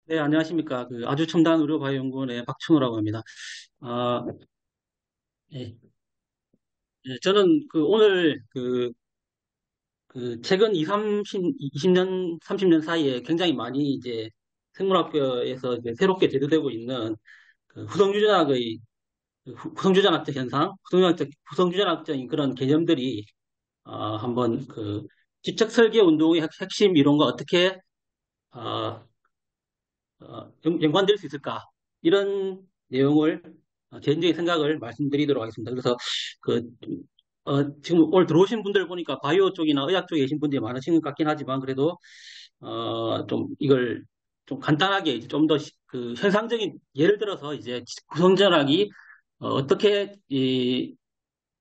네, 안녕하십니까. 그 아주 첨단 의료바이오연구원의 박춘호라고 합니다. 아, 예. 예, 저는 오늘 최근 20년, 30년 사이에 굉장히 많이 이제 생물학에서 이제 새롭게 대두되고 있는 후성유전학의 후성유전학적 현상, 후성유전학적인 그런 개념들이 한번 지적 설계 운동의 핵심 이론과 어떻게 어, 연관될 수 있을까? 이런 내용을 개인적인 생각을 말씀드리도록 하겠습니다. 그래서 그, 지금 오늘 들어오신 분들 보니까 바이오 쪽이나 의학 쪽에 계신 분들이 많으신 것 같긴 하지만 그래도 좀 이걸 좀 간단하게 이제 좀 더 현상적인 예를 들어서 이제 구성전학이 어떻게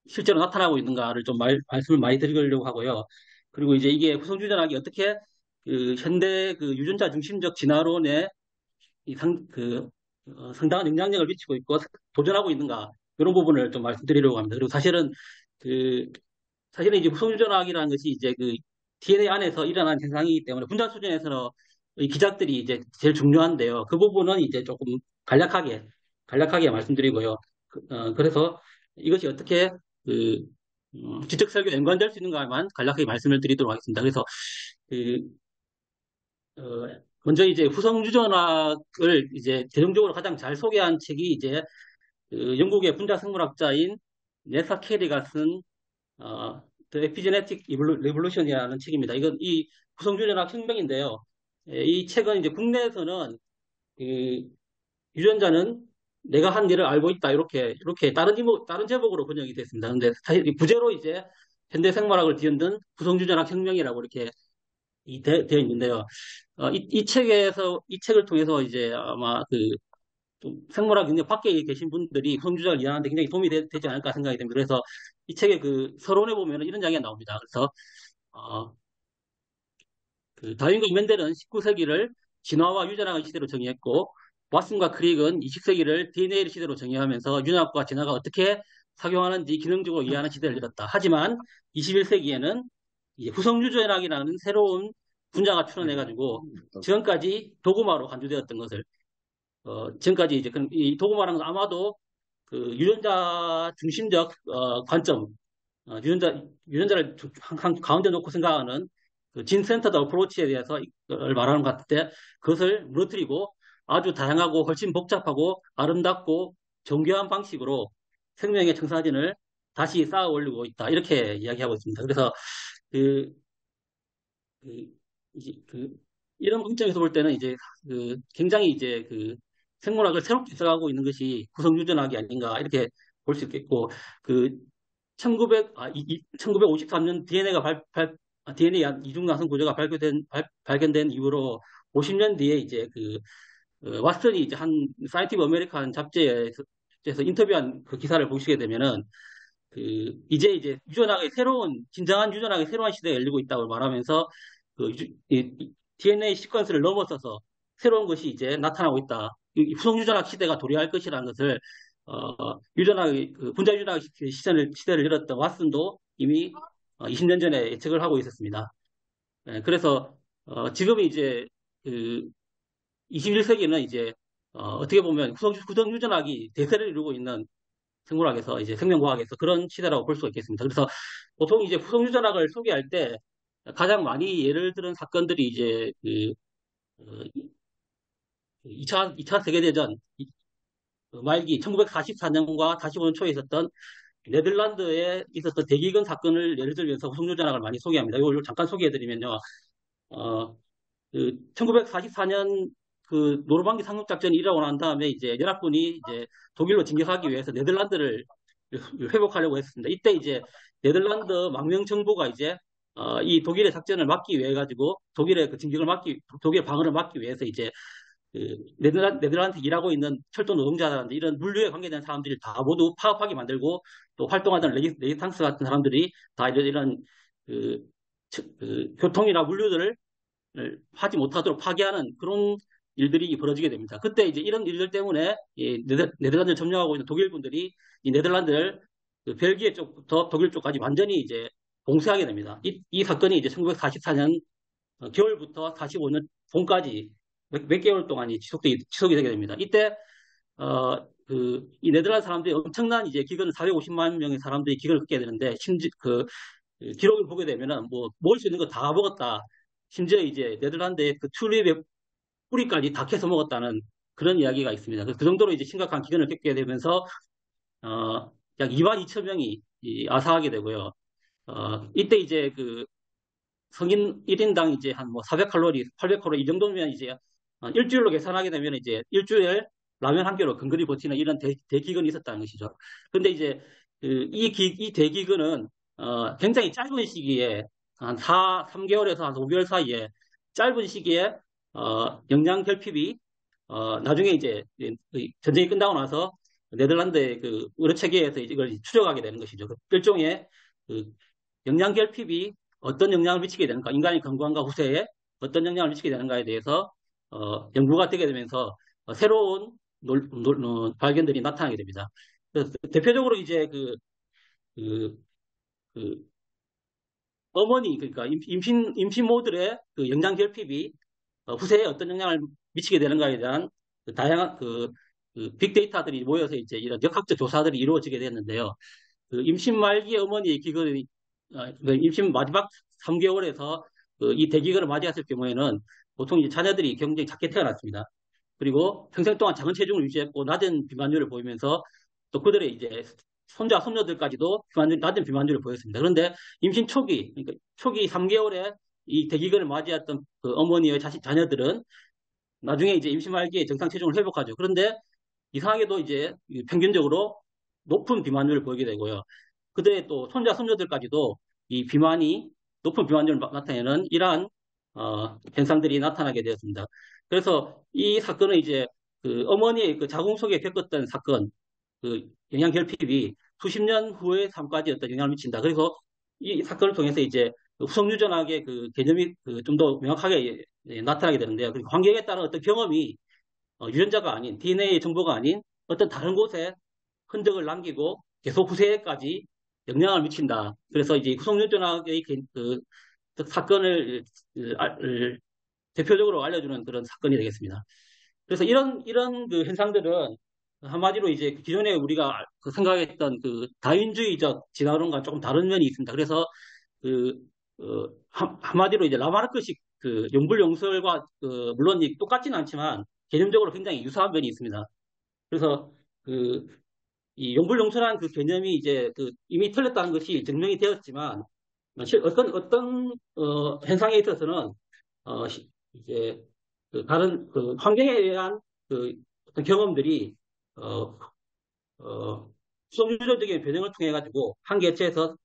실제로 나타나고 있는가를 좀 말씀을 많이 드리려고 하고요. 그리고 이제 이게 구성주전학이 어떻게 현대 유전자 중심적 진화론에 상당한 영향력을 미치고 있고 도전하고 있는가 이런 부분을 좀 말씀드리려고 합니다. 그리고 그, 사실은 이제 후성유전학이라는 것이 이제 DNA 안에서 일어난 현상이기 때문에 분자 수준에서는 이 기작들이 이제 제일 중요한데요. 그 부분은 이제 조금 간략하게 말씀드리고요. 그래서 이것이 어떻게 그, 지적 설계에 연관될 수 있는가만 간략하게 말씀을 드리도록 하겠습니다. 그래서 그, 어, 먼저 이제 후성유전학을 이제 대중적으로 가장 잘 소개한 책이 이제 영국의 분자 생물학자인 네사 캐리가 쓴 The Epigenetic Revolution이라는 책입니다. 이건 이 후성유전학 혁명인데요. 이 책은 이제 국내에서는 그 유전자는 내가 한 일을 알고 있다 이렇게 다른 제목으로 번역이 됐습니다. 근데 사실 이 부제로 이제 현대 생물학을 뒤흔든 후성유전학 혁명이라고 이렇게 되어 있는데요. 이 책을 통해서 이제 아마 좀 생물학 영역 밖에 계신 분들이 후성주자를 이해하는데 굉장히 도움이 지 않을까 생각이 됩니다. 그래서 이 책의 서론에 보면 이런 이야기가 나옵니다. 그래서, 어, 다윈과 이멘델은 19세기를 진화와 유전학의 시대로 정의했고, 왓슨과 크릭은 20세기를 DNA의 시대로 정의하면서 유전학과 진화가 어떻게 작용하는지 기능적으로 이해하는 시대를 열었다. 하지만 21세기에는 후성유전학이라는 새로운 분자가 출현해가지고 지금까지 도구마로 간주되었던 것을 지금까지 이제 이 도구마라는 건 아마도 유전자 중심적 관점, 유전자를 항상 가운데 놓고 생각하는 진 센터드 어프로치에 대해서 이걸 말하는 것 같은데 그것을 무너뜨리고 아주 다양하고 훨씬 복잡하고 아름답고 정교한 방식으로 생명의 청사진을 다시 쌓아 올리고 있다. 이렇게 이야기하고 있습니다. 그래서 그, 그, 이제 이런 관점에서 볼 때는 이제 굉장히 이제 생물학을 새롭게 써가고 있는 것이 구성유전학이 아닌가 이렇게 볼 수 있겠고 그 1953년 DNA 이중나선 구조가 발견된 이후로 50년 뒤에 이제 왓슨이 이제 한 사이언티픽 아메리칸 잡지에서 인터뷰한 그 기사를 보시게 되면은 이제 진정한 유전학의 새로운 시대가 열리고 있다고 말하면서 DNA 시퀀스를 넘어서서 새로운 것이 이제 나타나고 있다. 후속 유전학 시대가 도래할 것이라는 것을 분자 유전학 시대를 열었던 왓슨도 이미 20년 전에 예측을 하고 있었습니다. 그래서 지금이 이제 그 21세기는 이제 어떻게 보면 후속 유전학이 대세를 이루고 있는 생물학에서 이제 생명과학에서 그런 시대라고 볼 수가 있겠습니다. 그래서 보통 이제 후성유전학을 소개할 때 가장 많이 예를 들은 사건들이 이제 2차 세계대전 말기 1944년과 45년 초에 있었던 네덜란드에 있었던 대기근 사건을 예를 들면서 후성유전학을 많이 소개합니다. 이걸 잠깐 소개해드리면요. 어, 1944년 노르망디 상륙작전이 일어나고 난 다음에 이제 연합군이 이제 독일로 진격하기 위해서 네덜란드를 회복하려고 했습니다. 이때 이제 네덜란드 망명 정부가 이제 이 독일의 작전을 막기 위해 가지고 독일의 독일 방어를 막기 위해서 이제 네덜란드 일하고 있는 철도 노동자라든지 이런 물류에 관계된 사람들이 다 모두 파업하게 만들고 또 활동하던 레지탕스 같은 사람들이 다 이런 그, 교통이나 물류들을 하지 못하도록 파괴하는 그런 일들이 벌어지게 됩니다. 그때 이제 이런 일들 때문에 이 네덜란드를 점령하고 있는 독일군들이 이 네덜란드를 벨기에 쪽부터 독일 쪽까지 완전히 이제 봉쇄하게 됩니다. 이 사건이 이제 1944년 겨울부터 45년 봄까지 몇 개월 동안이 지속이 되게 됩니다. 이때 이 네덜란드 사람들이 엄청난 이제 기근 450만 명의 사람들이 기근을 겪게 되는데 그 기록을 보게 되면은 뭐 먹을 수 있는 거 다 먹었다. 심지어 이제 네덜란드의 그 튤립의 뿌리까지 다 캐서 먹었다는 그런 이야기가 있습니다. 그 정도로 이제 심각한 기근을 겪게 되면서 약 2만 2천 명이 아사하게 되고요. 이때 이제 그 성인 1인당 이제 한 뭐 400칼로리, 800칼로리 이 정도면 이제 일주일로 계산하게 되면 이제 일주일 라면 한 끼로 근근히 버티는 이런 대기근이 있었다는 것이죠. 근데 이제 이 대기근은 굉장히 짧은 시기에 한 3개월에서 한 5개월 사이에 짧은 시기에 영양 결핍이 나중에 이제 전쟁이 끝나고 나서 네덜란드의 그 의료 체계에서 이걸 추적하게 되는 것이죠. 그 일종의 그 영양 결핍이 어떤 영향을 미치게 되는가, 인간의 건강과 후세에 어떤 영향을 미치게 되는가에 대해서 연구가 되게 되면서 새로운 발견들이 나타나게 됩니다. 그래서 대표적으로 이제 그, 그 어머니, 그러니까 임신 모들의 그 영양 결핍이 후세에 어떤 영향을 미치게 되는가에 대한 그 다양한 빅데이터들이 모여서 이제 이런 역학적 조사들이 이루어지게 됐는데요. 그 임신 말기 어머니의 기근이 그 임신 마지막 3개월에서 이 대기근을 맞이했을 경우에는 보통 이제 자녀들이 굉장히 작게 태어났습니다. 그리고 평생 동안 작은 체중을 유지했고 낮은 비만율을 보이면서 또 그들의 이제 손자, 손녀들까지도 낮은 비만율을 보였습니다. 그런데 임신 초기, 그러니까 초기 3개월에 이 대기근을 맞이했던 그 어머니의 자녀들은 나중에 이제 임신 말기에 정상 체중을 회복하죠. 그런데 이상하게도 이제 평균적으로 높은 비만율을 보이게 되고요. 그들의 또 손자, 손녀들까지도 이 비만이 높은 비만율을 나타내는 이러한 현상들이 나타나게 되었습니다. 그래서 이 사건은 이제 그 어머니의 그 자궁 속에 겪었던 사건, 그 영양 결핍이 수십 년 후의 삶까지 어떤 영향을 미친다. 그래서 이 사건을 통해서 이제 후성유전학의 그 개념이 좀 더 명확하게 나타나게 되는데요. 그리고 환경에 따른 어떤 경험이 유전자가 아닌 DNA 정보가 아닌 어떤 다른 곳에 흔적을 남기고 계속 후세까지 영향을 미친다. 그래서 이제 후성유전학의 그 사건을 대표적으로 알려주는 그런 사건이 되겠습니다. 그래서 이런 그 현상들은 한마디로 이제 기존에 우리가 그 생각했던 그 다윈주의적 진화론과 조금 다른 면이 있습니다. 그래서 그 한마디로 이제 라마르크식 그 용불용설과 물론 똑같지는 않지만 개념적으로 굉장히 유사한 면이 있습니다. 그래서 그 이 용불용설한 그 개념이 이제 이미 틀렸다는 것이 증명이 되었지만 어떤 현상에 있어서는 이제 다른 환경에 의한 어떤 경험들이 어, 수동유전적인 변형을 통해 가지고 한 개체에서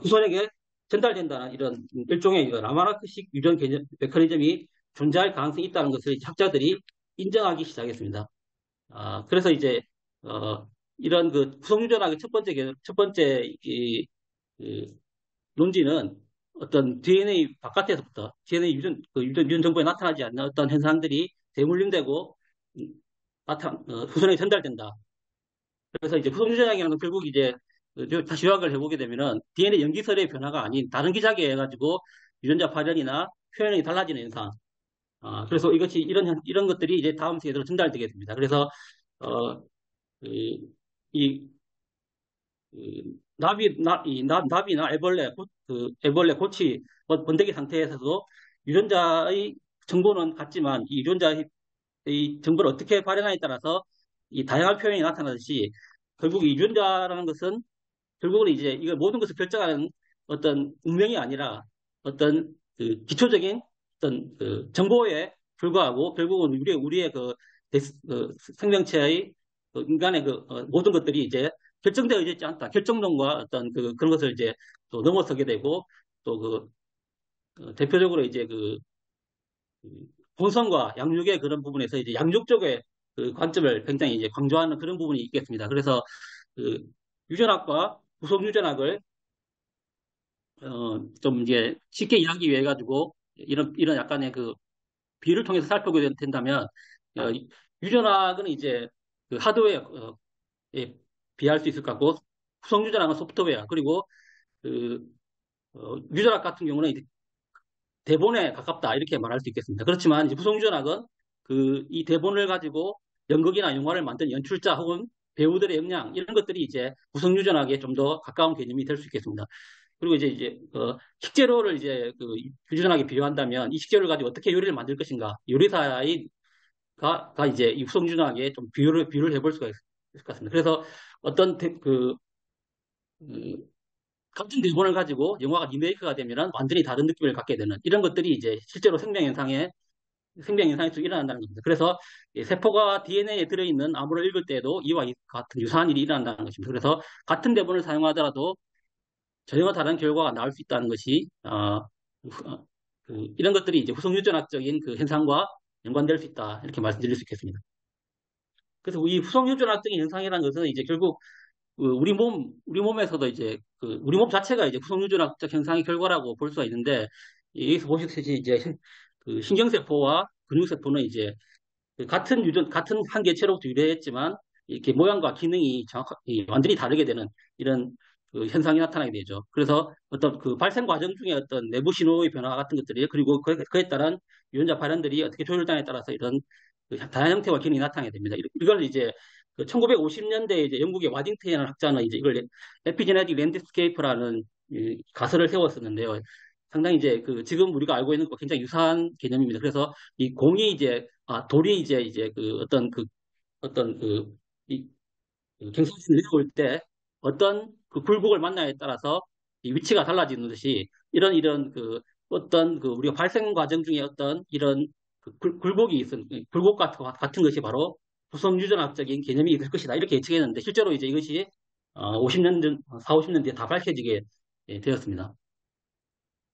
후손에게 전달된다는 이런 일종의 라마르크식 유전 개념 메커니즘이 존재할 가능성이 있다는 것을 학자들이 인정하기 시작했습니다. 그래서 이제 이런 그 후성유전학의 첫 번째 이 논지는 어떤 DNA 바깥에서부터 DNA 유전 정보에 나타나지 않는 어떤 현상들이 대물림되고 후손에게 전달된다. 그래서 이제 후성유전학이라는 건 결국 이제 다시 요약을 해보게 되면은 DNA 염기설의 변화가 아닌 다른 기작에 해가지고 유전자 발현이나 표현이 달라지는 현상. 그래서 이런 것들이 이제 다음 세대로 전달되게 됩니다. 그래서 어, 이, 이, 나비나 애벌레, 고치, 번데기 상태에서도 유전자의 정보는 같지만 이 유전자의 정보를 어떻게 발현하에 따라서 이 다양한 표현이 나타나듯이 결국 이 유전자라는 것은 결국은 이제 이걸 모든 것을 결정하는 어떤 운명이 아니라 어떤 기초적인 어떤 정보에 불과하고 결국은 우리의 생명체의 인간의 모든 것들이 이제 결정되어 있지 않다. 결정론과 어떤 그런 것을 이제 또 넘어서게 되고 또 대표적으로 이제 그 본성과 양육의 그런 부분에서 이제 양육 쪽의 그 관점을 굉장히 이제 강조하는 그런 부분이 있겠습니다. 그래서 그 유전학과 후속 유전학을 좀 이제 쉽게 이해하기 위해 가지고 이런 약간의 비유를 통해서 살펴보게 된다면 어, 유전학은 이제 그 하드웨어에 비할 수 있을 것 같고 후속 유전학은 소프트웨어 그리고 그 유전학 같은 경우는 이제 대본에 가깝다 이렇게 말할 수 있겠습니다. 그렇지만 이제 후성유전학은 그 이 대본을 가지고 연극이나 영화를 만든 연출자 혹은 배우들의 역량 이런 것들이 이제 후성유전학에 좀 더 가까운 개념이 될 수 있겠습니다. 그리고 이제 식재료를 이제 그 휴전학에 비유한다면 이 식재료를 가지고 어떻게 요리를 만들 것인가 요리사의 가 이제 이 후성유전학에 좀 비유를 해볼 수가 있을 것 같습니다. 그래서 어떤 그 같은 대본을 가지고 영화가 리메이크가 되면은 완전히 다른 느낌을 갖게 되는 이런 것들이 이제 실제로 생명현상에서 일어난다는 겁니다. 그래서 이 세포가 DNA에 들어있는 암호를 읽을 때에도 이와 같은 유사한 일이 일어난다는 것입니다. 그래서 같은 대본을 사용하더라도 전혀 다른 결과가 나올 수 있다는 것이 이런 것들이 이제 후성유전학적인 그 현상과 연관될 수 있다 이렇게 말씀드릴 수 있겠습니다. 그래서 이 후성유전학적인 현상이라는 것은 이제 결국 우리 몸에서도 이제 우리 몸 자체가 이제 후성유전학적 현상의 결과라고 볼 수가 있는데 여기서 보시듯이 이제 그 신경세포와 근육세포는 이제 같은 한 개체로부터 유래했지만 이렇게 모양과 기능이 완전히 다르게 되는 이런 그 현상이 나타나게 되죠. 그래서 어떤 그 발생 과정 중에 어떤 내부 신호의 변화 같은 것들이 그리고 그에 따른 유전자 발현들이 어떻게 조절당에 따라서 이런 그 다양한 형태와 기능이 나타나게 됩니다. 이걸 이제 그 1950년대에 이제 영국의 와딩턴이라는 학자는 이제 이걸 에피제네틱 랜드스케이프라는 가설을 세웠었는데요. 상당히 이제 그 지금 우리가 알고 있는 것과 굉장히 유사한 개념입니다. 그래서 이 공이 이제 돌이 이제 그 어떤 그 경상신 내려올 때 어떤 그 굴곡을 만나에 따라서 이 위치가 달라지는 듯이 이런 그 어떤 그 우리가 발생 과정 중에 어떤 이런 그 굴곡이 굴곡 같은 것이 바로 부성 유전학적인 개념이 있을 것이다 이렇게 예측했는데 실제로 이제 이것이 50년 전, 4, 50년 뒤에 다 밝혀지게 되었습니다.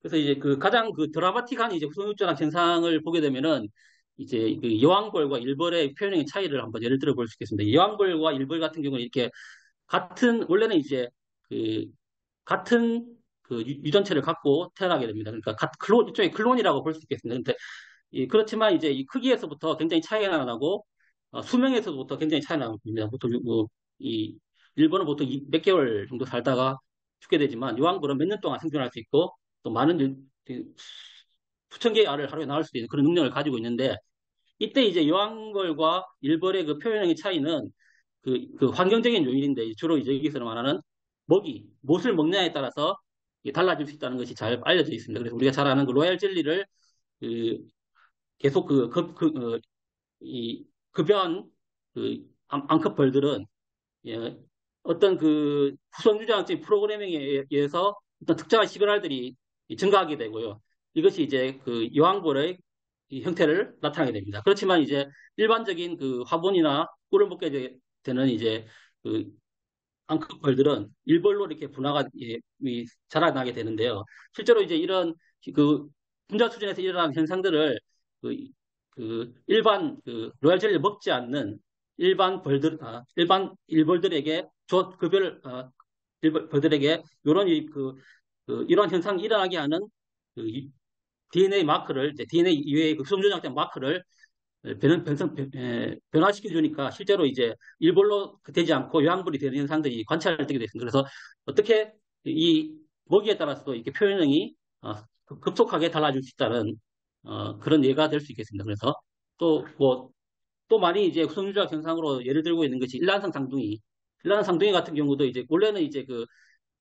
그래서 이제 그 가장 그 드라마틱한 이제 후성유전학 현상을 보게 되면은 이제 그 여왕벌과 일벌의 표현의 차이를 한번 예를 들어 볼 수 있겠습니다. 여왕벌과 일벌 같은 경우는 이렇게 원래는 이제 그 같은 그 유전체를 갖고 태어나게 됩니다. 그러니까 일종의 클론이라고 볼 수 있겠습니다. 근데 그렇지만 이제 이 크기에서부터 굉장히 차이가 나고 수명에서부터 굉장히 차이가 납니다. 보통 이 일본은 보통 몇 개월 정도 살다가 죽게 되지만 여왕벌은 몇 년 동안 생존할 수 있고 또 많은 수천 개의 알을 하루에 낳을 수도 있는 그런 능력을 가지고 있는데 이때 이제 여왕벌과 일벌의 그 표현형의 차이는 그 환경적인 요인인데 주로 이제 여기서 말하는 무엇을 먹냐에 따라서 달라질 수 있다는 것이 잘 알려져 있습니다. 그래서 우리가 잘 아는 그 로얄 젤리를 그 계속 이 급여한 그 암컷 벌들은 예, 어떤 그 후손 유전학적 프로그래밍에 의해서 어떤 특정한 시그널들이 증가하게 되고요. 이것이 이제 그 여왕벌의 이 형태를 나타나게 됩니다. 그렇지만 이제 일반적인 그 화분이나 꿀을 먹게 되는 이제 그 앙크벌들은 일벌로 이렇게 분화가 자라나게 되는데요. 실제로 이제 이런 그 분자 수준에서 일어나는 현상들을 그, 그 일반 그 로얄 젤리를 먹지 않는 일반 일벌들에게 급여를 일벌들에게 이런 현상이 일어나게 하는 그 DNA 마크를 DNA 이외의 그 수성조작된 마크를 변화시켜 주니까 실제로 이제 일벌로 되지 않고 요양벌이 되는 현상들이 관찰되게 됐습니다. 그래서 어떻게 이 먹이에 따라서도 이렇게 표현형이 급속하게 달라질 수 있다는 그런 예가 될 수 있겠습니다. 그래서 또 많이 이제 후성유전학 현상으로 예를 들고 있는 것이 일란성 쌍둥이 같은 경우도 이제 원래는 이제 그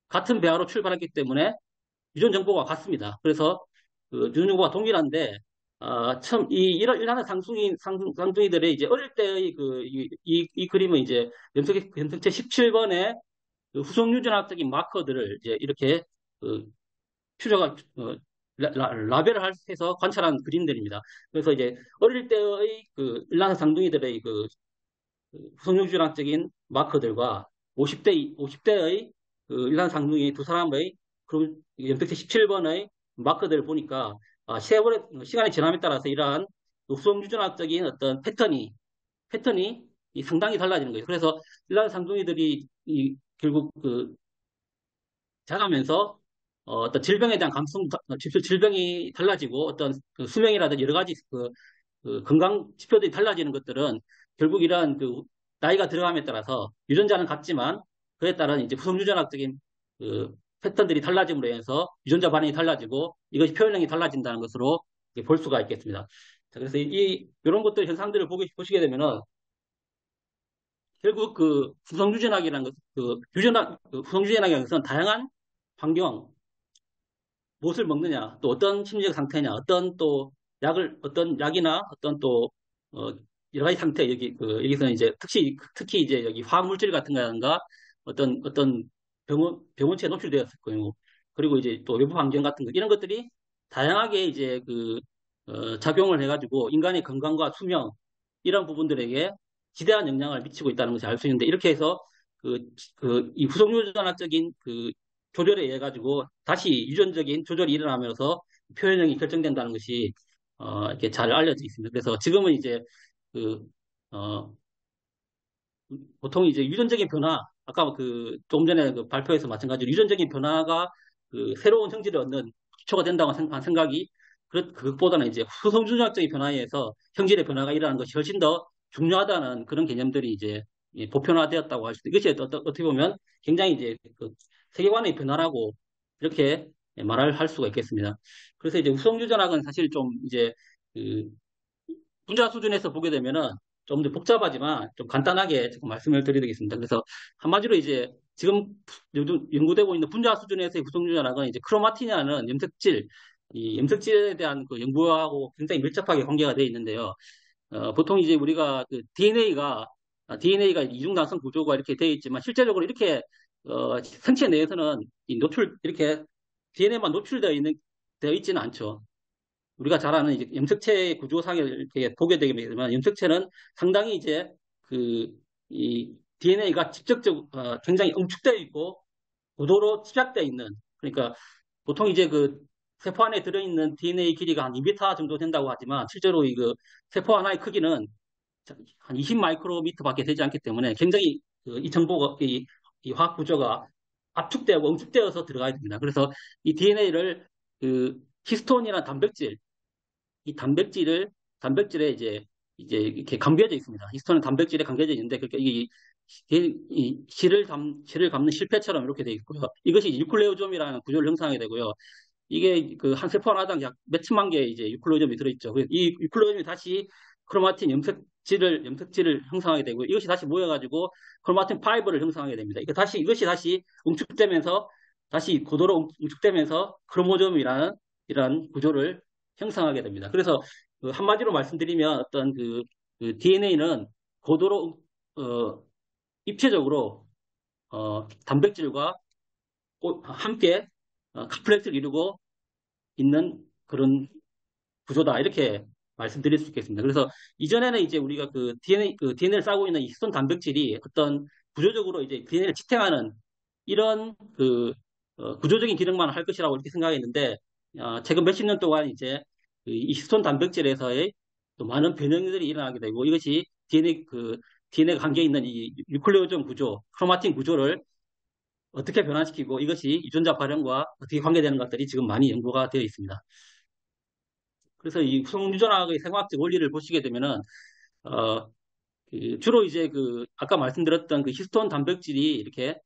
같은 배아로 출발했기 때문에 유전 정보가 같습니다. 그래서 그 유전 정보가 동일한데 참, 이런 일하는 쌍둥이들의 이제 어릴 때의 이 그림은 이제 염색체 17번의 그 후성유전학적인 마커들을 이제 이렇게 그 추적한, 라벨을 해서 관찰한 그림들입니다. 그래서 이제 어릴 때의 그 일란한 쌍둥이들의 그 후성유전학적인 마커들과 50대의 그 일란 쌍둥이 두 사람의 그 염색체 17번의 마커들을 보니까 시간이 지남에 따라서 이러한 육성 유전학적인 어떤 패턴이 상당히 달라지는 거예요. 그래서 일란 상둥이들이 결국 자라면서 어떤 질병에 대한 질병이 달라지고 어떤 그 수명이라든지 여러 가지 그 건강 지표들이 달라지는 것들은 결국 이러한 그 나이가 들어감에 따라서 유전자는 같지만 그에 따른 이제 후성 유전학적인 그 패턴들이 달라짐으로 인해서 유전자 반응이 달라지고 이것이 표현형이 달라진다는 것으로 볼 수가 있겠습니다. 자, 그래서 이런 것들 현상들을 보시게 되면은 결국 그 후성유전학이라는 것, 후성유전학이라는 것은 다양한 환경, 무엇을 먹느냐, 또 어떤 심리적 상태냐, 어떤 약이나 어떤 또, 어, 여러 가지 상태, 여기서는 이제 특히 이제 여기 화학물질 같은 거라든가 어떤 병원체에 노출되었을 거고, 그리고 이제 또 외부 환경 같은 거, 이런 것들이 다양하게 이제 작용을 해가지고 인간의 건강과 수명, 이런 부분들에게 지대한 영향을 미치고 있다는 것을 알 수 있는데, 이렇게 해서 이 후성유전학적인 조절에 의해 가지고 다시 유전적인 조절이 일어나면서 표현형이 결정된다는 것이 이렇게 잘 알려져 있습니다. 그래서 지금은 이제 그 어, 보통 이제 유전적인 변화, 아까 조금 전에 발표에서 마찬가지로 유전적인 변화가 새로운 형질을 얻는 기초가 된다고 한 생각이 그것보다는 이제 후성주작적인 변화에 의해서 형질의 변화가 일어나는 것이 훨씬 더 중요하다는 그런 개념들이 이제 보편화되었다고 할 수도 이것이 어떻게 보면 굉장히 이제 세계관의 변화라고 이렇게 말을 할 수가 있겠습니다. 그래서 이제 후성주전학은 사실 좀 이제 그 분자 수준에서 보게 되면은 좀 더 복잡하지만 좀 간단하게 조금 말씀을 드리겠습니다. 그래서 한마디로 이제 지금 요즘 연구되고 있는 분자 수준에서의 구성유전학은 이제 크로마틴이라는 염색질, 이 염색질에 대한 연구하고 굉장히 밀접하게 관계가 되어 있는데요. 보통 이제 우리가 DNA가 이중단성 구조가 이렇게 되어 있지만 실제적으로 이렇게 생체 내에서는 이렇게 DNA만 되어 있지는 않죠. 우리가 잘 아는 이제 염색체 구조상을 이렇게 보게 되면 염색체는 상당히 이제 그, 이 DNA가 굉장히 응축되어 있고 고도로 집약되어 있는, 그러니까 보통 이제 세포 안에 들어있는 DNA 길이가 한 2m 정도 된다고 하지만 실제로 세포 하나의 크기는 한 20 마이크로미터밖에 되지 않기 때문에 굉장히 이 정보가, 이 화학 구조가 압축되고 응축되어서 들어가야 됩니다. 그래서 이 DNA를 히스톤이나 이 단백질에 이제 이렇게 감겨져 있습니다. 히스톤은 단백질에 감겨져 있는데, 그러니까 이 실을 감는 실패처럼 이렇게 되어 있고요. 이것이 유클레오좀이라는 구조를 형성하게 되고요. 이게 한 세포 하나당 약 몇천만 개의 이제 유클레오좀이 들어있죠. 이 유클레오좀이 다시 크로마틴 염색질을 형성하게 되고, 이것이 다시 모여가지고 크로마틴 파이버를 형성하게 됩니다. 이것이 다시 응축되면서, 다시 고도로 응축되면서 크로모좀이라는 이러한 구조를 형성하게 됩니다. 그래서 한마디로 말씀드리면 DNA는 고도로 입체적으로 단백질과 함께 카플렉스를 이루고 있는 그런 구조다, 이렇게 말씀드릴 수 있겠습니다. 그래서 이전에는 이제 우리가 DNA를 싸고 있는 이 히스톤 단백질이 어떤 구조적으로 이제 DNA를 지탱하는 이런 구조적인 기능만 할 것이라고 이렇게 생각했는데, 최근 몇십 년 동안 이제 이 히스톤 단백질에서의 또 많은 변형들이 일어나게 되고, 이것이 DNA가 관계에 있는 이 유클레오좀 구조, 크로마틴 구조를 어떻게 변화시키고 이것이 유전자 발현과 어떻게 관계되는 것들이 지금 많이 연구가 되어 있습니다. 그래서 이 후성유전학의 생화학적 원리를 보시게 되면은 어, 주로 이제 아까 말씀드렸던 히스톤 단백질이 이렇게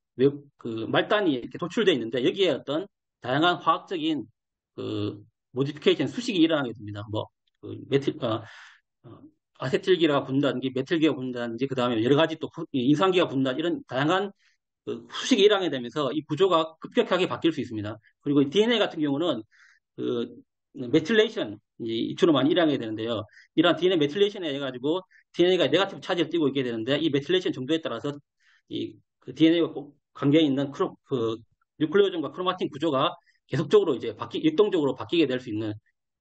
말단이 이렇게 도출되어 있는데, 여기에 어떤 다양한 화학적인 모디피케이션 수식이 일어나게 됩니다. 뭐 어, 아세틸기가 붙는다든지 메틸기가 붙는다든지, 그 다음에 여러 가지 또 인산기가 붙는다, 이런 다양한 수식이 일어나게 되면서 이 구조가 급격하게 바뀔 수 있습니다. 그리고 DNA 같은 경우는 그 메틸레이션, 주로 많이 일어나게 되는데요. 이러한 DNA 메틸레이션에 의해 가지고 DNA가 네거티브 차지를 띠고 있게 되는데, 이 메틸레이션 정도에 따라서 DNA가 관계에 있는 뉴클레오즘과 크로마틴 구조가 계속적으로 이제 역동적으로 바뀌게 될 수 있는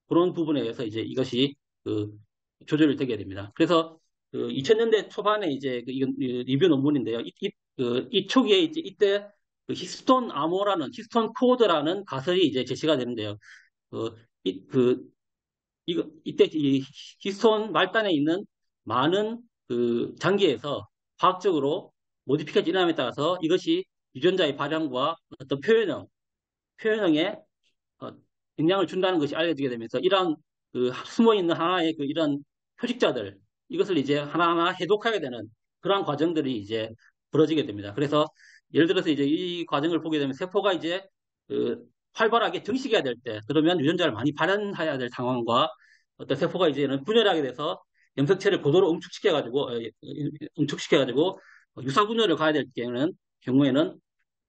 그런 부분에 의해서 이제 이것이 조절이 되게 됩니다. 그래서 2000년대 초반에 이제 이건 리뷰 논문인데요. 이 초기에 이때 히스톤 코드라는 가설이 이제 제시가 되는데요. 그, 이, 그, 이때 이 히스톤 말단에 있는 많은 장기에서 화학적으로 모디피케이션 일어남에 따라서 이것이 유전자의 발현과 어떤 표현형에 어, 영향을 준다는 것이 알려지게 되면서, 이러한 숨어 있는 하나의 이런 표식자들, 이것을 이제 하나하나 해독하게 되는 그러한 과정들이 이제 벌어지게 됩니다. 그래서 예를 들어서 이제 이 과정을 보게 되면 세포가 이제 그 활발하게 증식해야 될 때, 그러면 유전자를 많이 발현해야 될 상황과 어떤 세포가 이제는 분열하게 돼서 염색체를 고도로 응축시켜가지고 유사분열을 가야 될 경우에는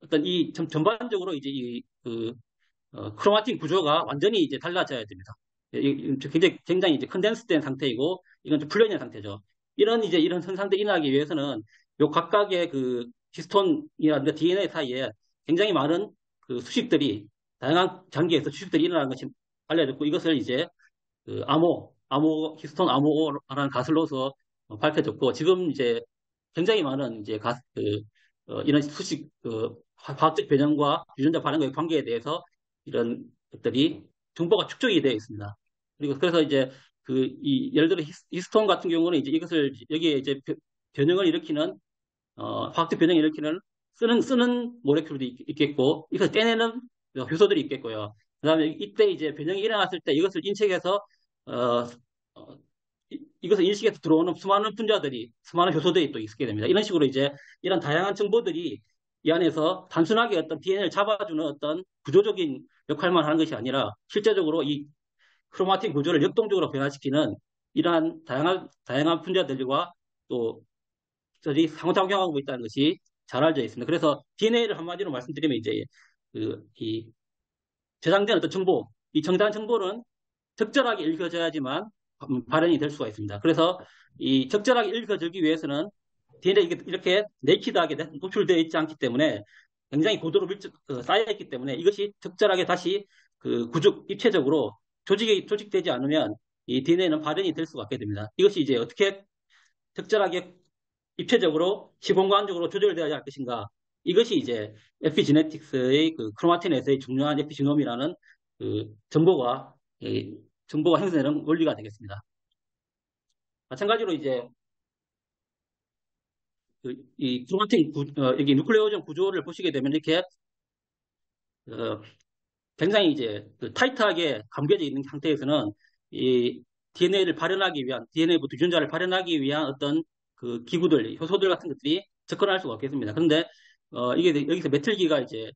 어떤 전반적으로 이제 크로마틴 구조가 완전히 이제 달라져야 됩니다. 굉장히 이제 컨덴스된 상태이고, 이건 좀 풀려있는 상태죠. 이런 현상들이 일어나기 위해서는 요 각각의 그 히스톤이라든가 DNA 사이에 굉장히 많은 그 수식들이, 다양한 장기에서 수식들이 일어나는 것이 알려졌고, 이것을 이제 히스톤 아모라는 가설로서 밝혀졌고, 지금 이제 굉장히 많은 이제 이런 화학적 변형과 유전자 반응의 관계에 대해서 이런 것들이 정보가 축적이 되어 있습니다. 그리고 그래서 이제 예를 들어 히스톤 같은 경우는 이제 이것을 여기에 이제 변형을 일으키는 화학적 변형을 일으키는 쓰는 모레큘도 있겠고, 이것을 떼내는 효소들이 있겠고요. 그다음에 이때 이제 변형이 일어났을 때 이것을 인식해서 어, 어, 이것을 인식해서 들어오는 수많은 효소들이 또 있게 됩니다. 이런 식으로 이제 이런 다양한 정보들이 이 안에서 단순하게 어떤 DNA를 잡아주는 어떤 구조적인 역할만 하는 것이 아니라 실제적으로 이 크로마틴 구조를 역동적으로 변화시키는 이러한 다양한 분자들과 또 저희 상호작용하고 있다는 것이 잘 알려져 있습니다. 그래서 DNA를 한마디로 말씀드리면 이제 이 저장된 어떤 정보, 이 정당 정보는 적절하게 읽혀져야지만 발현이 될 수가 있습니다. 그래서 이 적절하게 읽혀지기 위해서는 DNA 이렇게 네이키드하게 노출되어 있지 않기 때문에 굉장히 고도로 쌓여있기 때문에 이것이 적절하게 다시 입체적으로 조직되지 않으면 이 DNA는 발현이 될 수가 없게 됩니다. 이것이 이제 어떻게 적절하게 입체적으로 시공간적으로 조절되어야 할 것인가. 이것이 이제 에피지네틱스의 크로마틴에서의 중요한 에피지노미라는 정보가 형성되는 원리가 되겠습니다. 마찬가지로 이제 이 크로마틴 여기 누클레오전 구조를 보시게 되면 이렇게 어, 굉장히 이제 타이트하게 감겨져 있는 상태에서는 이 DNA부터 유전자를 발현하기 위한 어떤 효소들 같은 것들이 접근할 수가 없겠습니다. 그런데 이게 여기서 메틀기가 이제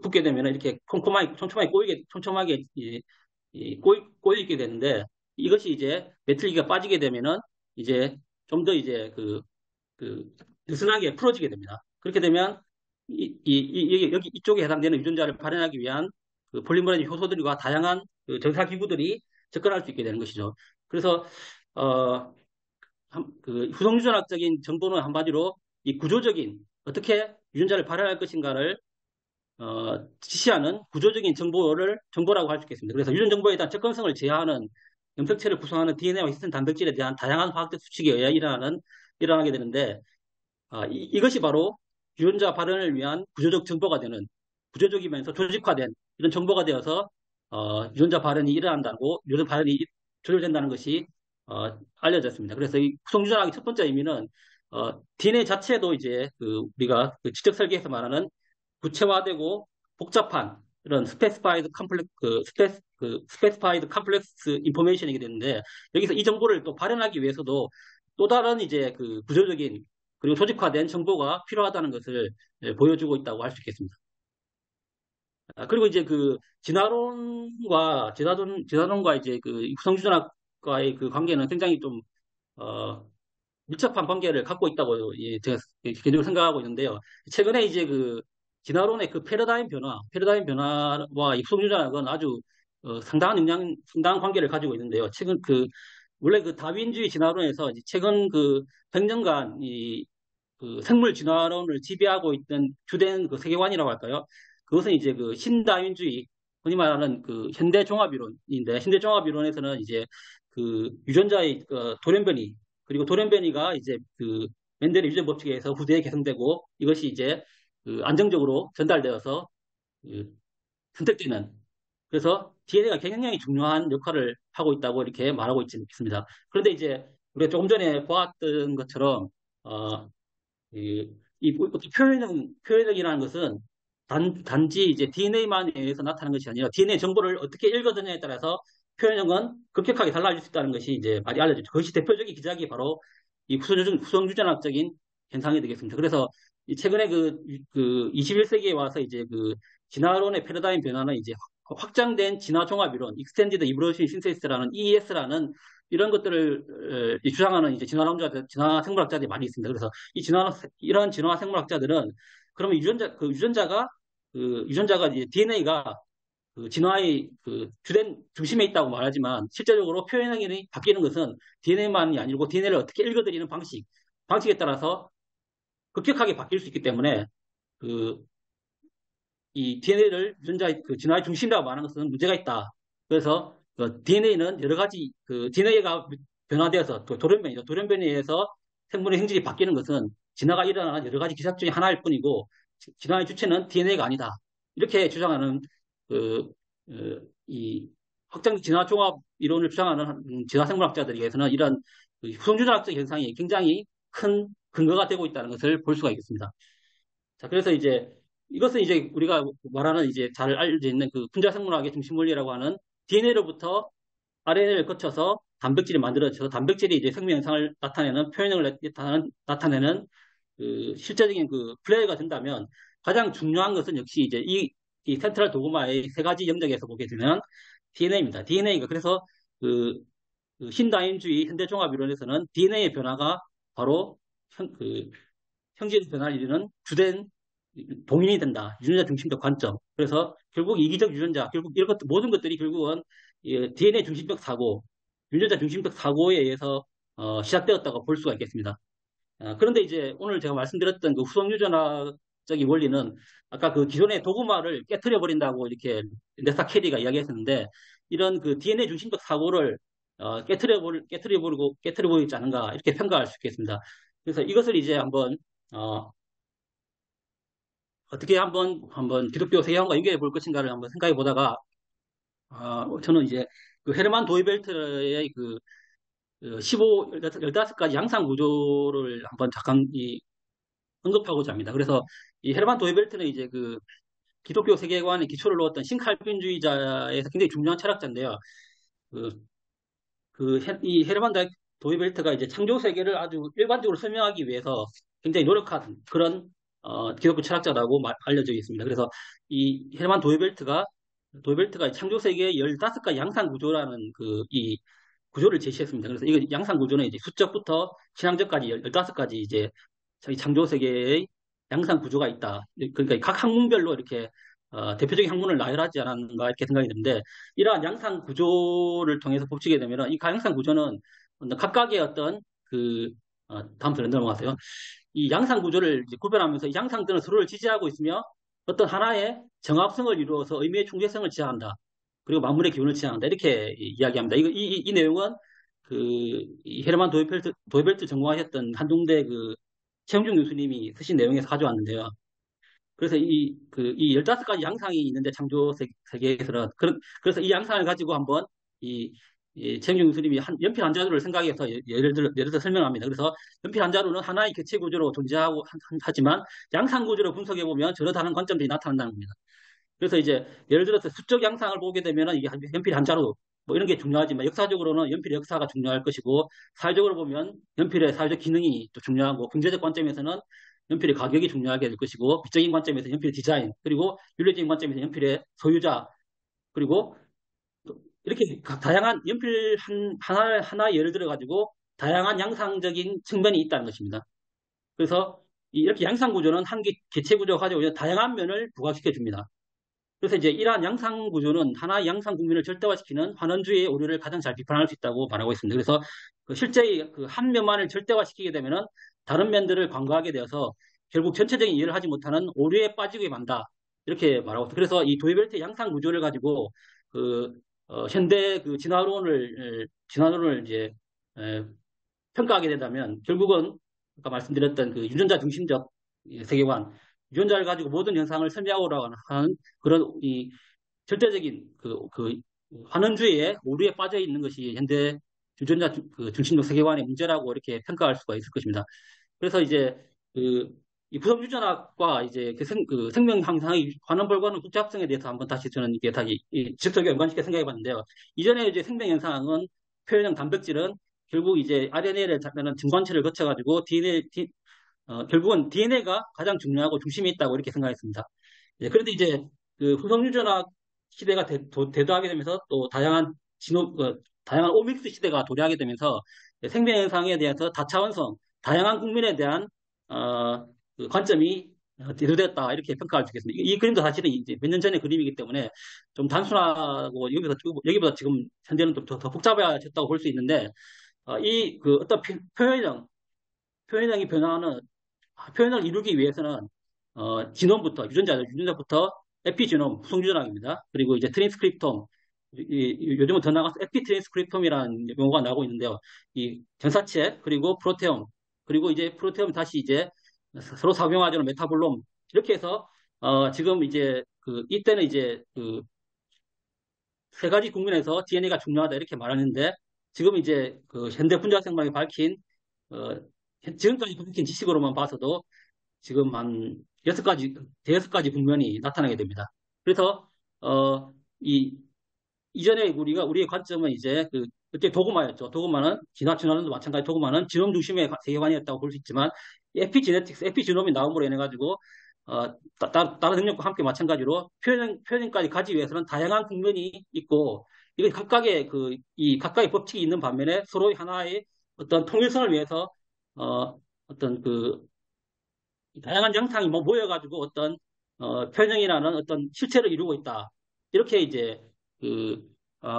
붙게 되면 이렇게 촘촘하게 꼬이게 되는데, 이것이 이제 메틀기가 빠지게 되면은 이제 좀 더 이제 그 느슨하게 풀어지게 됩니다. 그렇게 되면 여기 이쪽에 해당되는 유전자를 발현하기 위한 폴리머레이즈 효소들과 다양한 전사기구들이 접근할 수 있게 되는 것이죠. 그래서 어, 후성유전학적인 정보는 한마디로 이 구조적인 어떻게 유전자를 발현할 것인가를 지시하는 구조적인 정보라고 할 수 있겠습니다. 그래서 유전 정보에 대한 접근성을 제어하는 염색체를 구성하는 DNA와 히스톤 단백질에 대한 다양한 화학적 수칙에 의해 일어나게 되는데, 이것이 바로 유전자 발현을 위한 구조적 정보가 되는, 구조적이면서 조직화된 이런 정보가 되어서 유전자 발현이 일어난다고, 유전자 발현이 조절된다는 것이 알려졌습니다. 그래서 이 구성유전학의 첫 번째 의미는 DNA 자체도 이제 우리가 지적 설계에서 말하는 구체화되고 복잡한 이런 스페시파이드 컴플렉스 인포메이션이게 되는데, 여기서 이 정보를 또 발현하기 위해서도 또 다른 이제 구조적인 그리고 조직화된 정보가 필요하다는 것을 보여주고 있다고 할 수 있겠습니다. 그리고 이제 진화론과 이제 유성주전학과의 관계는 굉장히 좀 어, 밀접한 관계를 갖고 있다고 제가 개인적으로 생각하고 있는데요. 최근에 이제 진화론의 패러다임 변화와 입속유전학은 아주 상당한 관계를 가지고 있는데요. 원래 다윈주의 진화론에서 최근 100년간 생물 진화론을 지배하고 있던 주된 세계관이라고 할까요? 그것은 이제 신다윈주의, 흔히 말하는 현대 종합이론인데, 현대 종합이론에서는 이제 유전자의 돌연변이, 그리고 돌연변이가 이제 멘델의 유전 법칙에 의해서 후대에 개선되고, 이것이 이제 안정적으로 전달되어서 선택되는, 그래서 DNA가 굉장히 중요한 역할을 하고 있다고 이렇게 말하고 있습니다. 그런데 이제 우리가 조금 전에 보았던 것처럼 어떤 표현력이라는 것은 단지 이제 DNA만 의해서 나타나는 것이 아니라 DNA 정보를 어떻게 읽어드냐에 따라서 표현력은 급격하게 달라질 수 있다는 것이 이제 많이 알려졌죠. 그것이 대표적인 기작이 바로 이 후성유전학적인 현상이 되겠습니다. 그래서 최근에 21세기에 와서 이제 진화론의 패러다임 변화는 이제 확장된 진화 종합 이론, Extended Evolution Synthesis라는 EES라는 이런 것들을 주장하는 이제 진화 생물학자들이 많이 있습니다. 그래서 이런 진화 생물학자들은 그러면 유전자가 이제 DNA가 그 진화의 그 주된 중심에 있다고 말하지만 실제적으로 표현형이 바뀌는 것은 DNA만이 아니고 DNA를 어떻게 읽어들이는 방식에 따라서 급격하게 바뀔 수 있기 때문에 그 이 DNA를 유전자의 그 진화의 중심이라고 말하는 것은 문제가 있다. 그래서 DNA는 여러 가지 그 DNA가 변화되어서 또 돌연변이에 의해서 생물의 형질이 바뀌는 것은 진화가 일어나는 여러 가지 기사 중에 하나일 뿐이고 진화의 주체는 DNA가 아니다. 이렇게 주장하는 그, 이 확장 진화 종합 이론을 주장하는 진화 생물학자들에게서는 이런 그 후성주자학적 현상이 굉장히 큰 근거가 되고 있다는 것을 볼 수가 있겠습니다. 자, 그래서 이제 이것은 이제 우리가 말하는 이제 잘 알려져 있는 그 분자생물학의 중심 원리라고 하는 DNA로부터 RNA를 거쳐서 단백질이 만들어져서 단백질이 이제 생명 현상을 나타내는 표현을 나타내는 그 실제적인 그 플레이가 된다면 가장 중요한 것은 역시 이제 이 센트럴 도그마의 세 가지 영역에서 보게 되면 DNA입니다. DNA가 그래서 그, 그 신다인주의 현대종합이론에서는 DNA의 변화가 바로 형질 변화를 이루는 주된 동인이 된다. 유전자 중심적 관점. 그래서 결국 이기적 유전자, 결국 이런 것들, 모든 것들이 결국은 DNA 중심적 사고, 유전자 중심적 사고에 의해서 시작되었다고 볼 수가 있겠습니다. 그런데 이제 오늘 제가 말씀드렸던 그 후속 유전학적인 원리는 아까 그 기존의 도구마를 깨트려 버린다고 이렇게 네사 캐리가 이야기했었는데 이런 그 DNA 중심적 사고를 깨트려 버리지 않은가 이렇게 평가할 수 있겠습니다. 그래서 이것을 이제 한번 어떻게 한번 기독교 세계관과 연결해 볼 것인가를 한번 생각해 보다가 저는 이제 그 헤르만 도이벨트의 그 15가지 양상 구조를 한번 잠깐 언급하고자 합니다. 그래서 이 헤르만 도이벨트는 이제 그 기독교 세계관의 기초를 놓았던 신칼빈주의자에서 굉장히 중요한 철학자인데요. 그, 이 헤르만 도이벨트가 이제 창조 세계를 아주 일반적으로 설명하기 위해서 굉장히 노력한 그런 기독교 철학자라고 알려져 있습니다. 그래서 이 헤르만 도이벨트가 창조 세계의 15가지 양상 구조라는 이 구조를 제시했습니다. 그래서 이거 양상 구조는 이제 수적부터 신앙적까지 15가지 이제 자기 창조 세계의 양상 구조가 있다. 그러니까 각 학문별로 이렇게 대표적인 학문을 나열하지 않았는가 이렇게 생각이 드는데 이러한 양상 구조를 통해서 보시게 되면 이 양상 구조는 각각의 어떤 다음 슬라이드 넘어가세요. 이 양상 구조를 이제 구별하면서 이 양상들은 서로를 지지하고 있으며 어떤 하나의 정합성을 이루어서 의미의 충재성을 지향한다. 그리고 만물의 기운을 지향한다. 이렇게 이야기합니다. 이 내용은 이 헤르만 도이벨트 전공하셨던 한동대 최영중 교수님이 쓰신 내용에서 가져왔는데요. 그래서 이 15가지 양상이 있는데 창조 세계에서는 그래서 이 양상을 가지고 한번 최영중 교수님이 연필 한 자루를 생각해서 예를 들어 설명합니다. 그래서 연필 한 자루는 하나의 개체 구조로 존재하고 하지만 양상 구조로 분석해 보면 전혀 다른 관점들이 나타난다는 겁니다. 그래서 이제 예를 들어서 수적 양상을 보게 되면 이게 연필 한 자루 뭐 이런 게 중요하지만 역사적으로는 연필의 역사가 중요할 것이고 사회적으로 보면 연필의 사회적 기능이 또 중요하고 경제적 관점에서는 연필의 가격이 중요하게 될 것이고 미적인 관점에서 연필의 디자인 그리고 윤리적인 관점에서 연필의 소유자 그리고 이렇게 다양한 연필 하나 예를 들어 가지고 다양한 양상적인 측면이 있다는 것입니다. 그래서 이렇게 양상 구조는 한 개체 구조가 가지고 있는 다양한 면을 부각시켜 줍니다. 그래서 이제 이러한 양상 구조는 하나의 양상 국면을 절대화시키는 환원주의의 오류를 가장 잘 비판할 수 있다고 말하고 있습니다. 그래서 실제의 한 면만을 절대화시키게 되면은 다른 면들을 간과하게 되어서 결국 전체적인 이해를 하지 못하는 오류에 빠지게 만다. 이렇게 말하고 있습니다. 그래서 이 도이벨트의 양상 구조를 가지고 현대 진화론을 이제 평가하게 된다면 결국은 아까 말씀드렸던 유전자 중심적 세계관, 유전자를 가지고 모든 현상을 설명하고 하는 그런 절대적인 환원주의의 오류에 빠져 있는 것이 현대 유전자 중심적 세계관의 문제라고 이렇게 평가할 수가 있을 것입니다. 그래서 이제 이 구성 유전학과 이제 생명 향상의 관원벌과는 복잡성에 대해서 한번 다시 저는 이게 다시 직접적으로 연관시켜 생각해 봤는데요. 이전에 이제 생명 현상은 표현형 단백질은 결국 이제 RNA를 잡는 증관체를 거쳐가지고 결국은 DNA가 가장 중요하고 중심에 있다고 이렇게 생각했습니다. 그런데 이제 그 후성유전학 시대가 대두하게 되면서 또 다양한 오믹스 시대가 도래하게 되면서 생명 현상에 대해서 다차원성, 다양한 국민에 대한 어, 그 관점이 대두됐다 이렇게 평가할 수 있겠습니다. 이 그림도 사실은 이제 몇 년 전의 그림이기 때문에 좀 단순하고 여기보다 지금 현재는 더 복잡해졌다고 볼 수 있는데 이 그 어떤 표현형이 변화하는 표현을 이루기 위해서는 유전자부터 에피지놈, 후성주전학입니다. 그리고 이제 트랜스크립톰, 요즘은 더 나가서 에피트랜스크립톰이라는 용어가 나오고 있는데요. 이 전사체, 그리고 프로테옴, 그리고 이제 프로테옴 다시 이제 서로 작용하자는 메타볼롬, 이렇게 해서, 지금 이제 이때는 이제 세 가지 국면에서 DNA가 중요하다 이렇게 말하는데, 지금 이제 현대 분자생물학이 어, 지금까지 밝힌 지식으로만 봐서도 지금 한 대여섯 가지 국면이 나타나게 됩니다. 그래서, 어, 이, 이전에 우리의 관점은 이제 그때 도그마였죠. 도그마는, 진화론도 마찬가지 도그마는 지놈 중심의 세계관이었다고 볼 수 있지만, 에피지놈이 나옴으로 인해가지고, 다른 능력과 함께 마찬가지로 표현까지 가기 위해서는 다양한 국면이 있고, 이게 각각의 법칙이 있는 반면에 서로 하나의 어떤 통일성을 위해서, 어, 어떤 다양한 영상이 모여가지고 어떤 편형이라는 어떤 실체를 이루고 있다. 이렇게 이제 그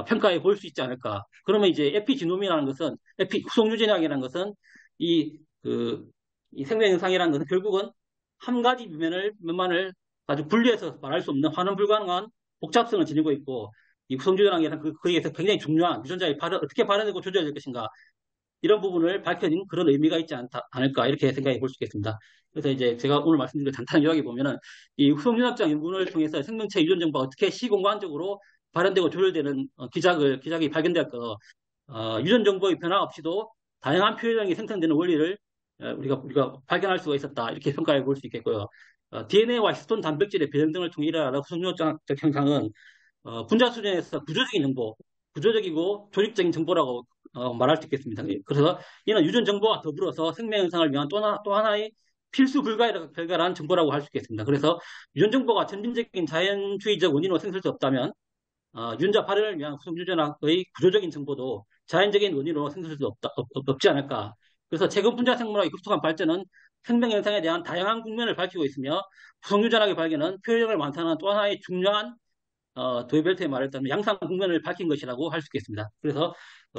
평가해 볼 수 있지 않을까. 그러면 이제 에피지놈이라는 것은 후속유전학이라는 것은 이 그 이 생명 현상이라는 것은 결국은 한 가지 면만을 아주 분리해서 말할 수 없는 환원 불가능한 복잡성을 지니고 있고 이 후속유전학이라는 거기에서 굉장히 중요한 유전자의 어떻게 발현되고 조절될 것인가 이런 부분을 밝혀진 그런 의미가 있지 않을까 이렇게 생각해 볼 수 있겠습니다. 그래서 이제 제가 오늘 말씀드린 걸 간단히 요약해 보면은 이 후성융합장 연구를 통해서 생명체 유전 정보가 어떻게 시공간적으로 발현되고 조절되는 기작이 발견되었고 유전 정보의 변화 없이도 다양한 표현형이 생성되는 원리를 우리가 발견할 수가 있었다 이렇게 평가해 볼 수 있겠고요. DNA와 히스톤 단백질의 배정 등을 통해 일어나는 후성융합적 형상은 분자 수준에서 구조적이고 조직적인 정보라고 말할 수 있겠습니다. 그래서 이는 유전 정보와 더불어서 생명 현상을 위한 또 하나의 필수 불가결한 정보라고 할 수 있겠습니다. 그래서 유전 정보가 점진적인 자연주의적 원인으로 생성될 수 없다면 유전자 발현을 위한 후성유전학의 구조적인 정보도 자연적인 원인으로 생성될 수 없지 않을까. 그래서 최근 분자 생물학의 급속한 발전은 생명 현상에 대한 다양한 국면을 밝히고 있으며 후성유전학의 발견은 표현력을 완성하는 또 하나의 중요한 도이벨트의 말에 따르면 양상 국면을 밝힌 것이라고 할 수 있겠습니다. 그래서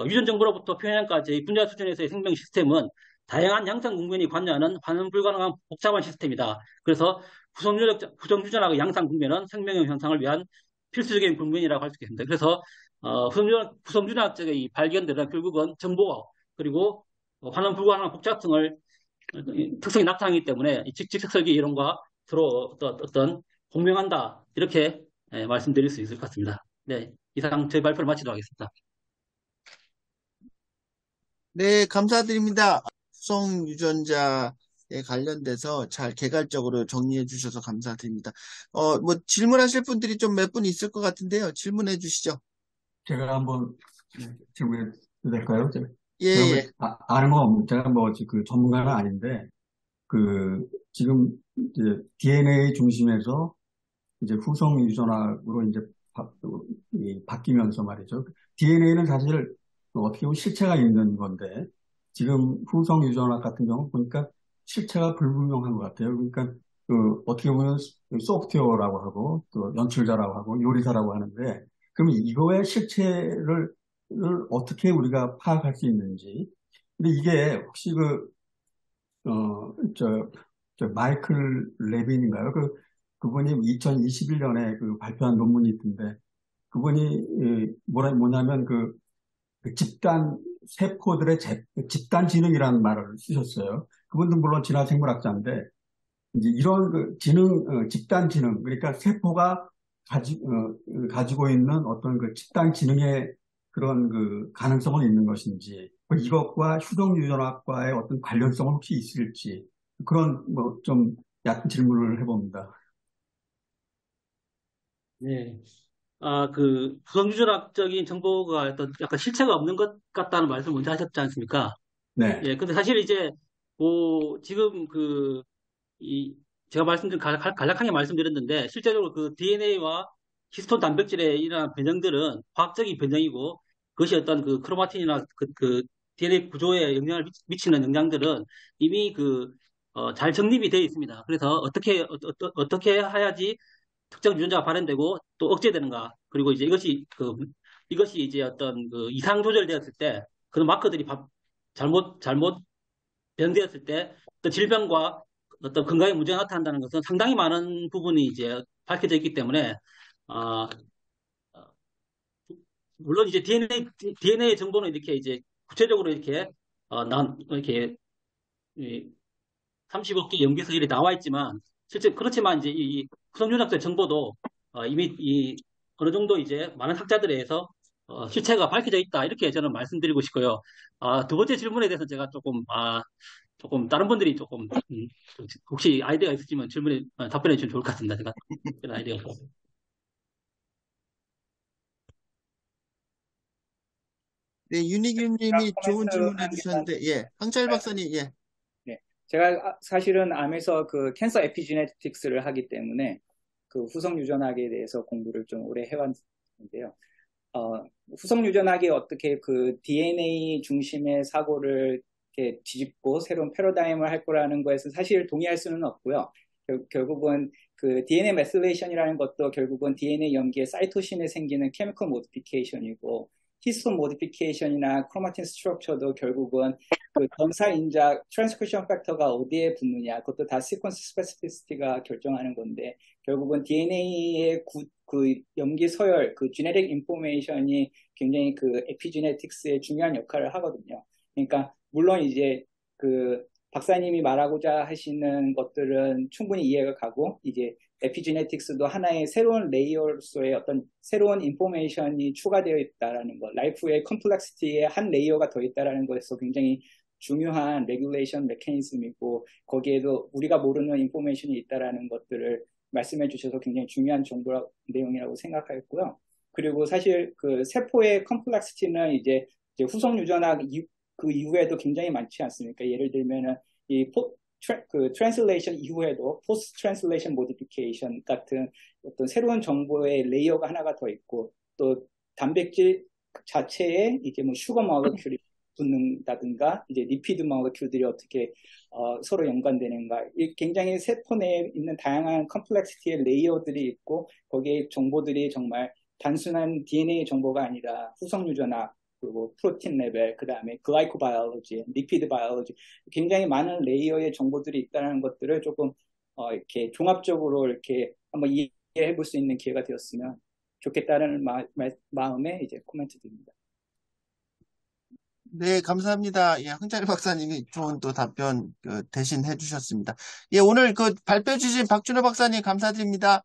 유전 정보로부터 표현까지 분자 수준에서의 생명 시스템은 다양한 양상 국면이 관여하는 환원 불가능한 복잡한 시스템이다. 그래서 후성유전학의 양상 국면은 생명형 현상을 위한 필수적인 국면이라고 할 수 있겠습니다. 그래서 후성유전학적의 이 발견들은 결국은 정보와 그리고 환원 불가능한 복잡성을 특성이 나타나기 때문에 직접설계 이론과 서로 어떤 공명한다 이렇게 말씀드릴 수 있을 것 같습니다. 네, 이상 제 발표를 마치도록 하겠습니다. 네, 감사드립니다. 후성 유전자에 관련돼서 잘 개괄적으로 정리해 주셔서 감사드립니다. 뭐 질문하실 분들이 좀 몇 분 있을 것 같은데요. 질문해 주시죠. 제가 한번 질문해 도 될까요? 예, 제가 뭐 예. 아는 건 없는데, 제가 뭐 그 전문가는 아닌데, 지금 이제 DNA 중심에서 이제 후성 유전학으로 이제 바뀌면서 말이죠. DNA는 사실 어떻게 보면 실체가 있는 건데, 지금 후성 유전학 같은 경우 보니까 실체가 불분명한 것 같아요. 그러니까 어떻게 보면 소프트웨어라고 하고 또 연출자라고 하고 요리사라고 하는데, 그러면 이거의 실체를 어떻게 우리가 파악할 수 있는지. 근데 이게 혹시 어, 저, 마이클 레빈인가요? 그분이 2021년에 발표한 논문이 있던데, 그분이 뭐냐면 집단 세포들의 집단 지능이라는 말을 쓰셨어요. 그분도 물론 진화생물학자인데 이제 이런 집단 지능, 그러니까 세포가 가지고 있는 어떤 집단 지능의 그런 가능성은 있는 것인지, 이것과 휴동유전학과의 어떤 관련성은 혹시 있을지, 그런 뭐 좀 얕은 질문을 해봅니다. 네. 부정유전학적인 정보가 어떤 약간 실체가 없는 것 같다는 말씀을 먼저 하셨지 않습니까? 네. 예, 근데 사실 이제, 지금 이 제가 간략하게 말씀드렸는데 실제적으로 그 DNA와 히스톤 단백질에 일어난 변형들은 과학적인 변형이고 그것이 어떤 그 크로마틴이나 그 DNA 구조에 영향을 미치는 영향들은 이미 잘 정립이 되어 있습니다. 그래서 어떻게 해야지 특정 유전자가 발현되고 또 억제되는가 그리고 이제 이것이 이제 어떤 그 이상 조절되었을 때 그런 마커들이 잘못 변형되었을 때 어떤 질병과 어떤 건강에 문제가 나타난다는 것은 상당히 많은 부분이 이제 밝혀져 있기 때문에 아, 물론 이제 DNA 정보는 이렇게 이제 구체적으로 이렇게 이렇게 30억 개 염기서 일이 나와 있지만 실제 그렇지만 이제 이 후성유납세 정보도 이미 어느 정도 이제 많은 학자들에 의해서 실체가 밝혀져 있다 이렇게 저는 말씀드리고 싶고요. 두 번째 질문에 대해서 제가 조금 다른 분들이 혹시 아이디어가 있으시면 답변해 주시면 좋을 것 같습니다. 제가 그런 아이디어가 없어요. 네, 제가 윤희규님이 좋은 코멘트 질문 하는 게 한, 해주셨는데, 예, 황철 박사님, 예, 네. 제가 사실은 암에서 그 캔서 에피지네틱스를 하기 때문에 그 후성 유전학에 대해서 공부를 좀 오래 해왔는데요. 후성 유전학이 어떻게 그 DNA 중심의 사고를 이렇게 뒤집고 새로운 패러다임을 할 거라는 거에서 사실 동의할 수는 없고요. 결국은 그 DNA 메실레이션이라는 것도 결국은 DNA 염기의 사이토신에 생기는 케미컬 모디피케이션이고 히스톤 모디피케이션이나 크로마틴 스트럭처도 결국은 그 전사 인자 트랜스크리션 팩터가 어디에 붙느냐 그것도 다 시퀀스 스페시피시티가 결정하는 건데 결국은 DNA의 그 염기 서열 그 지네틱 인포메이션이 굉장히 그 에피지네틱스의 중요한 역할을 하거든요. 그러니까 물론 이제 그 박사님이 말하고자 하시는 것들은 충분히 이해가 가고 이제 에피지네틱스도 하나의 새로운 레이어로서의 어떤 새로운 인포메이션이 추가되어 있다라는 것, 라이프의 컴플렉시티의 한 레이어가 더 있다라는 것에서 굉장히 중요한 레귤레이션 메커니즘이고 거기에도 우리가 모르는 인포메이션이 있다라는 것들을 말씀해 주셔서 굉장히 중요한 정보 내용이라고 생각했고요. 그리고 사실 그 세포의 컴플렉시티는 이제 후속 유전학 그 이후에도 굉장히 많지 않습니까? 예를 들면은 그 트랜슬레이션 이후에도 포스트 트랜슬레이션 모디피케이션 같은 어떤 새로운 정보의 레이어가 하나가 더 있고 또 단백질 자체에 이제 뭐 슈거 모lecule이 붙는다든가 이제 리피드 모lecule들이 어떻게 서로 연관되는가 굉장히 세포 내에 있는 다양한 컴플렉시티의 레이어들이 있고 거기에 정보들이 정말 단순한 DNA 정보가 아니라 후속 유전학 그리고 프로틴 레벨, 그 다음에 글라이코 바이올로지, 리피드 바이올로지 굉장히 많은 레이어의 정보들이 있다는 것들을 조금 이렇게 종합적으로 이렇게 한번 이해해 볼 수 있는 기회가 되었으면 좋겠다는 마음에 이제 코멘트 드립니다. 네, 감사합니다. 예, 황철 박사님이 좋은 또 답변 대신 해주셨습니다. 예, 오늘 그 발표 주신 박준호 박사님 감사드립니다.